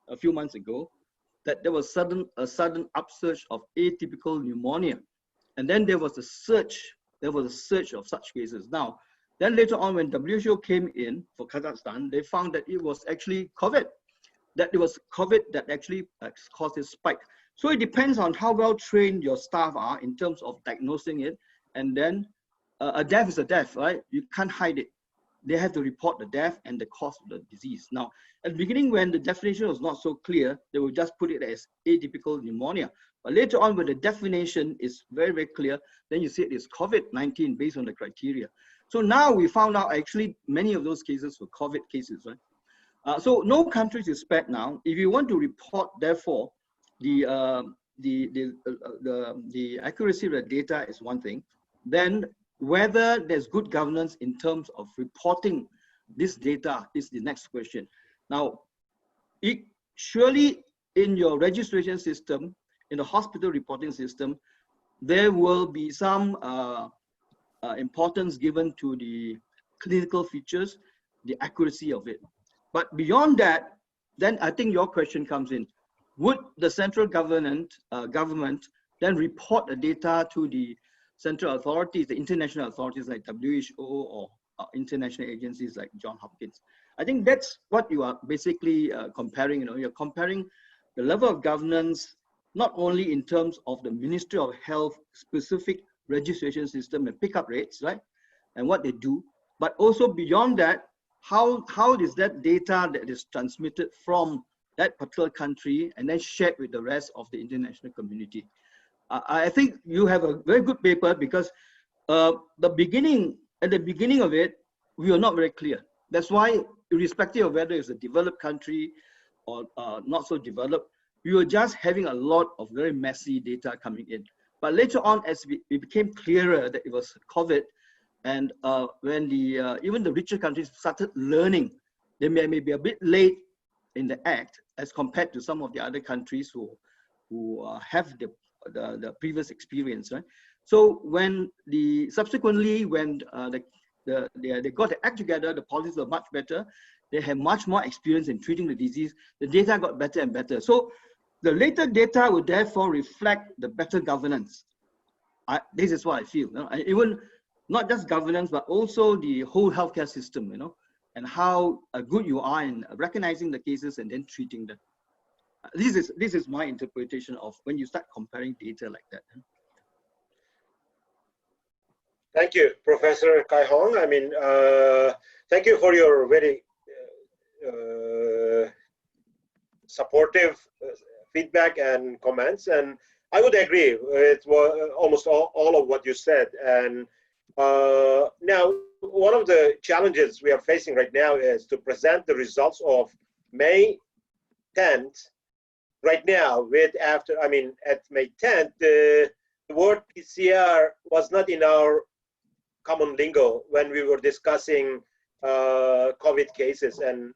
Speaker 9: a few months ago that there was a sudden upsurge of atypical pneumonia, and then there was a surge of such cases. Now, then later on, when WHO came in for Kazakhstan, they found that it was actually COVID, that actually caused this spike. So it depends on how well trained your staff are in terms of diagnosing it, and then a death is a death, right? You can't hide it. They have to report the death and the cause of the disease. Now, at the beginning, when the definition was not so clear, they would just put it as atypical pneumonia. But later on, when the definition is very, very clear, then you see it is COVID-19 based on the criteria. So now we found out actually many of those cases were COVID cases, right? So no countries is spared now. If you want to report, therefore, the accuracy of the data is one thing. Then whether there's good governance in terms of reporting this data is the next question. Now, surely in your registration system, in the hospital reporting system, there will be some importance given to the clinical features, the accuracy of it. But beyond that, then I think your question comes in. Would the central government then report the data to the central authorities, the international authorities like WHO or international agencies like Johns Hopkins? I think that's what you are basically comparing. You're comparing the level of governance, not only in terms of the Ministry of Health specific registration system and pickup rates, right? And what they do, but also beyond that, how is that data that is transmitted from that particular country and then shared with the rest of the international community? I think you have a very good paper, because at the beginning of it, we were not very clear. That's why, irrespective of whether it's a developed country or not so developed, we were just having a lot of very messy data coming in. But later on, as it became clearer that it was COVID, and when even the richer countries started learning, they may be a bit late in the act as compared to some of the other countries who have the previous experience, right? So when subsequently when they got the act together, the policies were much better. They had much more experience in treating the disease. The data got better and better. So the later data would therefore reflect the better governance. This is what I feel. Even not just governance, but also the whole healthcare system. and how good you are in recognizing the cases and then treating them. This is my interpretation of when you start comparing data like that.
Speaker 4: Thank you, Professor Kai Hong. I mean, thank you for your very supportive feedback and comments. And I would agree with almost all of what you said. And now, one of the challenges we are facing right now is to present the results of May 10th right now with at May 10th, the word PCR was not in our common lingo when we were discussing COVID cases. And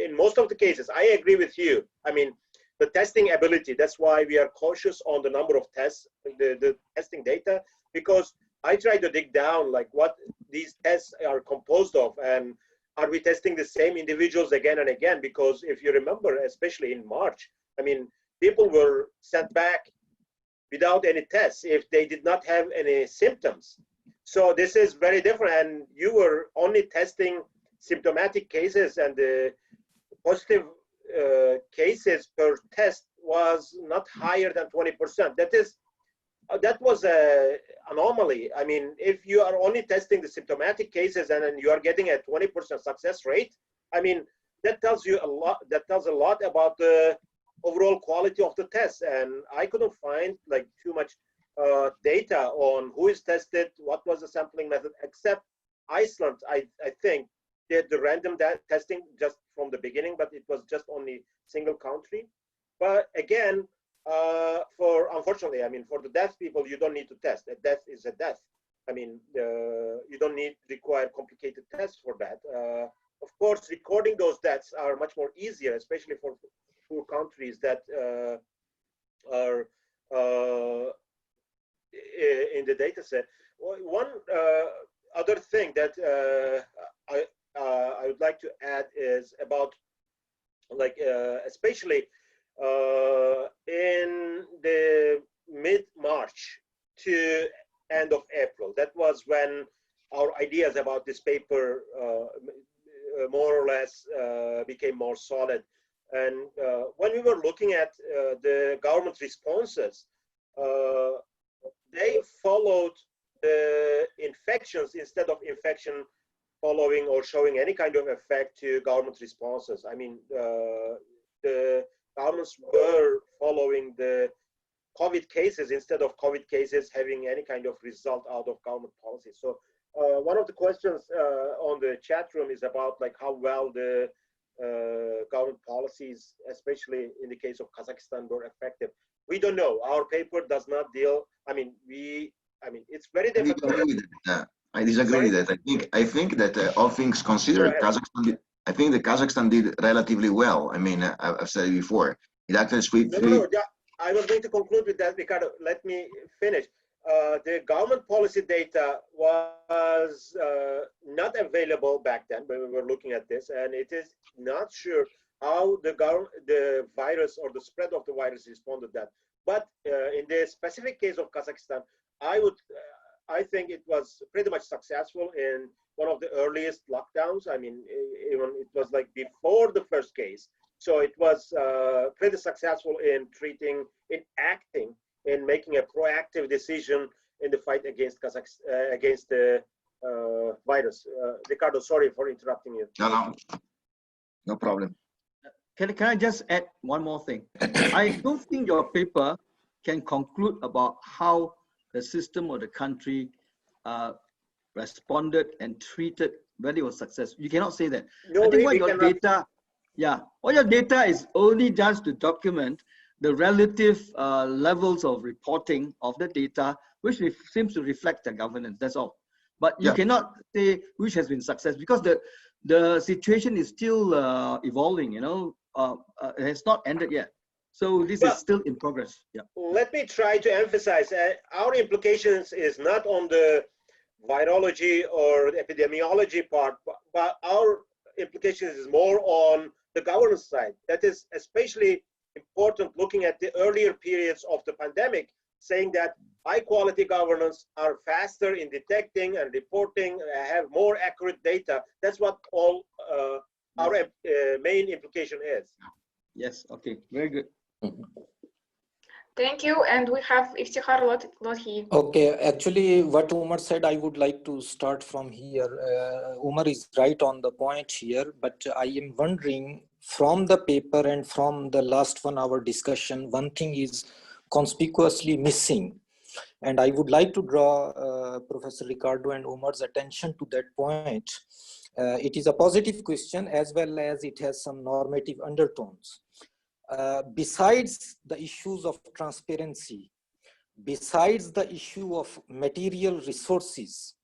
Speaker 4: in most of the cases, I agree with you. I mean, the testing ability, that's why we are cautious on the number of tests, the testing data, because I try to dig down like what these tests are composed of, and are we testing the same individuals again and again? Because if you remember, especially in March, I mean, people were sent back without any tests if they did not have any symptoms. So this is very different, and you were only testing symptomatic cases, and the positive cases per test was not higher than 20%. That was an anomaly. I mean, if you are only testing the symptomatic cases and then you are getting a 20% success rate, I mean, that tells you a lot. That tells a lot about the overall quality of the test. And I couldn't find like too much data on who is tested, what was the sampling method, except Iceland. I think did the random testing just from the beginning, but it was just only single country. But again, unfortunately, I mean, for the deaf people, you don't need to test. A death is a death. I mean, you don't require complicated tests for that. Of course, recording those deaths are much more easier, especially for poor countries that are in the data set. One other thing that I would like to add is about, like, especially in the mid-March to end of April. That was when our ideas about this paper more or less became more solid. And when we were looking at the government responses, they followed the infections instead of infection following or showing any kind of effect to government responses. I mean, the governments were following the COVID cases instead of COVID cases having any kind of result out of government policy. So one of the questions on the chat room is about like how well the government policies, especially in the case of Kazakhstan, were effective. We don't know. Our paper does not deal. I mean, it's very difficult.
Speaker 5: I disagree with that. I think that all things considered, Kazakhstan. I think that Kazakhstan did relatively well. I mean, I've said it before. It actually
Speaker 4: No, I was going to conclude with that, Riccardo. Let me finish. The government policy data was not available back then when we were looking at this, and it is not sure how the virus or the spread of the virus responded to that. But in the specific case of Kazakhstan, I think it was pretty much successful in one of the earliest lockdowns. I mean, even it was like before the first case. So it was pretty successful in treating, in acting, in making a proactive decision in the fight against against the virus. Riccardo, sorry for interrupting you.
Speaker 5: No problem.
Speaker 9: Can I just add one more thing? I don't think your paper can conclude about how the system or the country responded and treated when it was successful. You cannot say that.
Speaker 4: No,
Speaker 9: I think what your data, all your data is only just to document the relative levels of reporting of the data, which seems to reflect the governance. That's all. But you cannot say which has been success, because the situation is still evolving. You know, it has not ended yet. So this is still in progress.
Speaker 4: Let me try to emphasize our implications is not on the virology or the epidemiology part, but our implications is more on the governance side. That is especially important looking at the earlier periods of the pandemic saying that high quality governance are faster in detecting and reporting, have more accurate data. That's what all our main implication is.
Speaker 9: Yes, okay, very good.
Speaker 3: Thank you. And we have Iftihar Lothi.
Speaker 10: Okay, actually, what Omer said, I would like to start from here. Omer is right on the point here, but I am wondering from the paper and from the last 1 hour discussion, one thing is conspicuously missing. And I would like to draw Professor Riccardo and Omer's attention to that point. It is a positive question as well as it has some normative undertones. Besides the issues of transparency, besides the issue of material resources,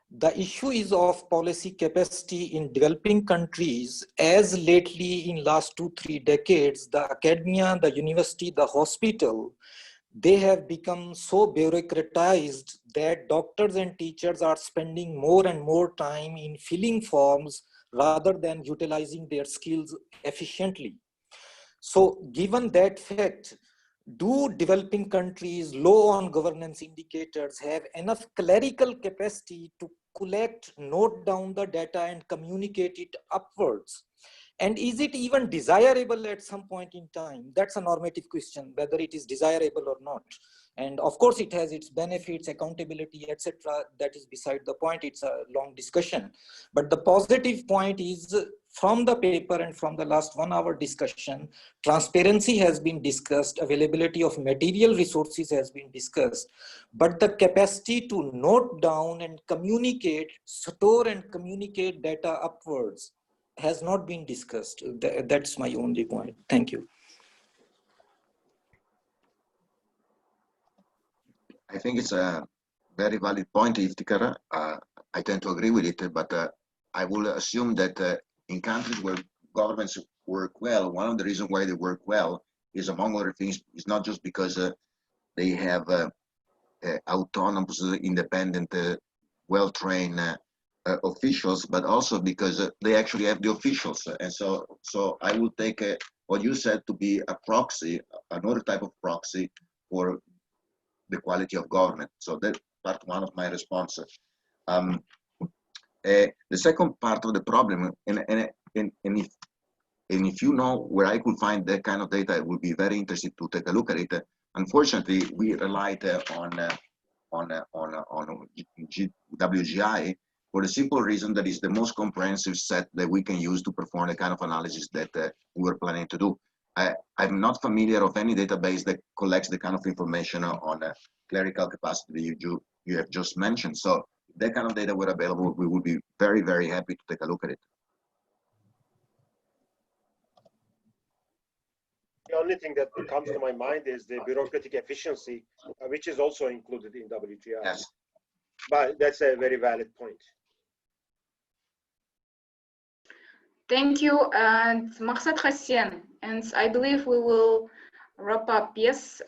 Speaker 10: the issue is of policy capacity in developing countries. As lately in last 2-3 decades, the academia, the university, the hospital, they have become so bureaucratized that doctors and teachers are spending more and more time in filling forms rather than utilizing their skills efficiently. So given that fact, do developing countries low on governance indicators have enough clerical capacity to collect, note down the data and communicate it upwards? And is it even desirable at some point in time? That's a normative question, whether it is desirable or not. And of course, it has its benefits, accountability, etc. That is beside the point. It's a long discussion. But the positive point is from the paper and from the last 1 hour discussion, transparency has been discussed, availability of material resources has been discussed, but the capacity to note down and communicate, store and communicate data upwards has not been discussed. That's my only point. Thank you.
Speaker 5: I think it's a very valid point, Iftikhar. I tend to agree with it, but I will assume that in countries where governments work well, one of the reasons why they work well is, among other things, is not just because they have autonomous, independent, well-trained officials, but also because they actually have the officials. And so I will take what you said to be a proxy, another type of proxy for the quality of government. So that's part one of my response. The second part of the problem, and if you know where I could find that kind of data, I would be very interested to take a look at it. Unfortunately, we relied on WGI for the simple reason that it's the most comprehensive set that we can use to perform the kind of analysis that we were planning to do. I'm not familiar of any database that collects the kind of information on clerical capacity you have just mentioned. So if that kind of data were available, we would be very, very happy to take a look at it.
Speaker 4: The only thing that comes to my mind is the bureaucratic efficiency, which is also included in WGI.
Speaker 5: Yes.
Speaker 4: But that's a very valid point.
Speaker 3: Thank you. And Maqsad Hassan, and I believe we will wrap up. Yes,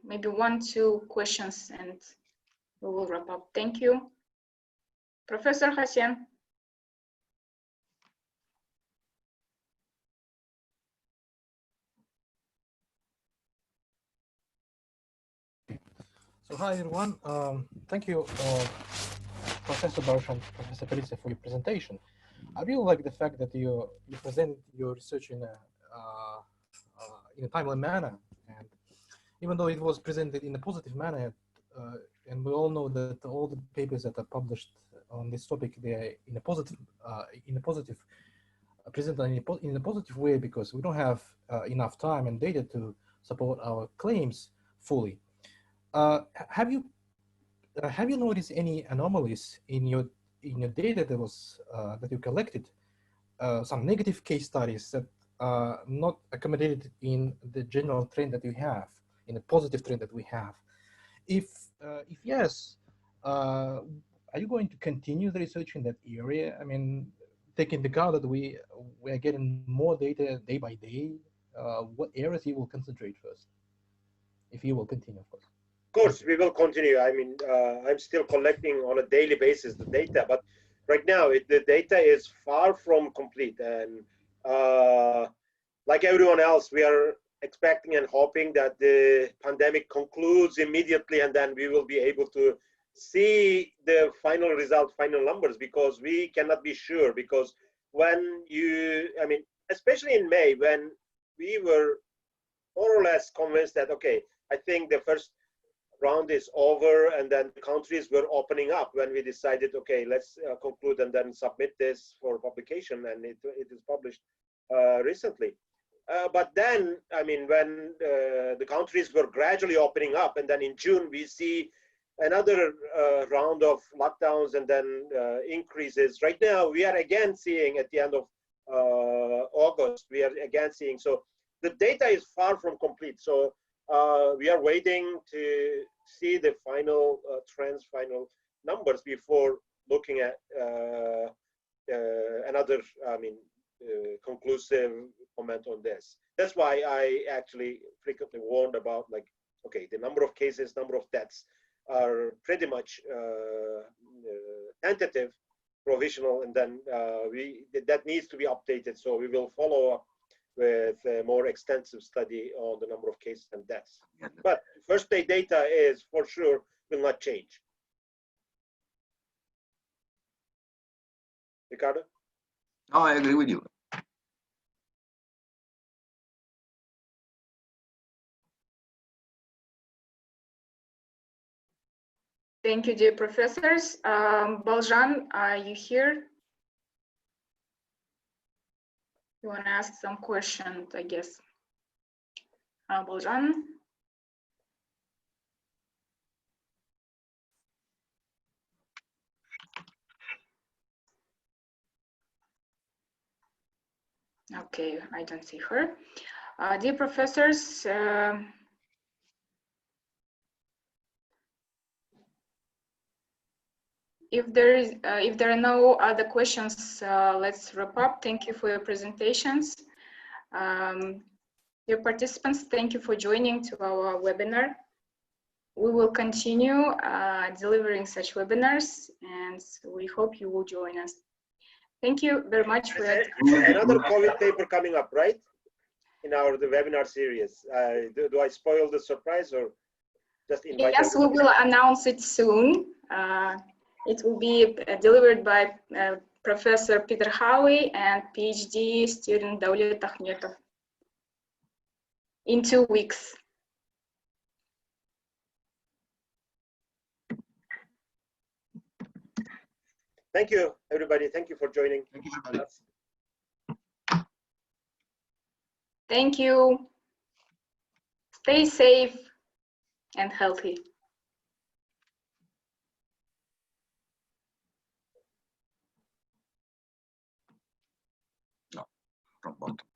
Speaker 3: maybe 1-2 questions and we will wrap up. Thank you. Professor Hassan.
Speaker 11: So hi everyone, thank you Professor Baris and Professor Pelizzo for your presentation. I really like the fact that you present your research in a timely manner, and even though it was presented in a positive manner, and we all know that all the papers that are published on this topic, they are presented in a positive way, because we don't have enough time and data to support our claims fully. Have you noticed any anomalies in your data that was that you collected? Some negative case studies that are not accommodated in the general trend that you have, in a positive trend that we have. If yes, are you going to continue the research in that area? I mean, taking into account that we are getting more data day by day, what areas you will concentrate first, if you will continue, of course.
Speaker 4: Of course, we will continue. I mean, I'm still collecting on a daily basis the data, but right now the data is far from complete. And like everyone else, we are expecting and hoping that the pandemic concludes immediately, and then we will be able to see the final result, final numbers, because we cannot be sure. Because when I mean, especially in May, when we were more or less convinced that, okay, I think the first round is over, and then the countries were opening up, when we decided, okay, let's conclude and then submit this for publication, and it is published recently. But then, I mean, when the countries were gradually opening up, and then in June we see another round of lockdowns and then increases. Right now, we are again seeing at the end of August, we are again seeing. So the data is far from complete. So we are waiting to see the final trends, final numbers before looking at another, conclusive comment on this. That's why I actually frequently warned about, like, okay, the number of cases, number of deaths are pretty much tentative, provisional, and then that needs to be updated. So we will follow up with a more extensive study on the number of cases and deaths. But first day data is for sure will not change. Riccardo?
Speaker 5: No, I agree with you.
Speaker 3: Thank you, dear professors. Baljan, are you here? You want to ask some questions, I guess. Baljan? Okay, I don't see her. Dear professors, if there are no other questions, let's wrap up. Thank you for your presentations. Dear participants, thank you for joining to our webinar. We will continue delivering such webinars, and we hope you will join us. Thank you very much for
Speaker 4: another COVID paper coming up, right? In the webinar series. Do I spoil the surprise, or just invite?
Speaker 3: Yes, we will announce it soon. It will be delivered by Professor Peter Howie and PhD student Daulet Akhmetov in 2 weeks.
Speaker 4: Thank you, everybody. Thank you for joining.
Speaker 5: Thank you, everybody.
Speaker 3: Thank you. Stay safe and healthy.
Speaker 5: No, from bottom.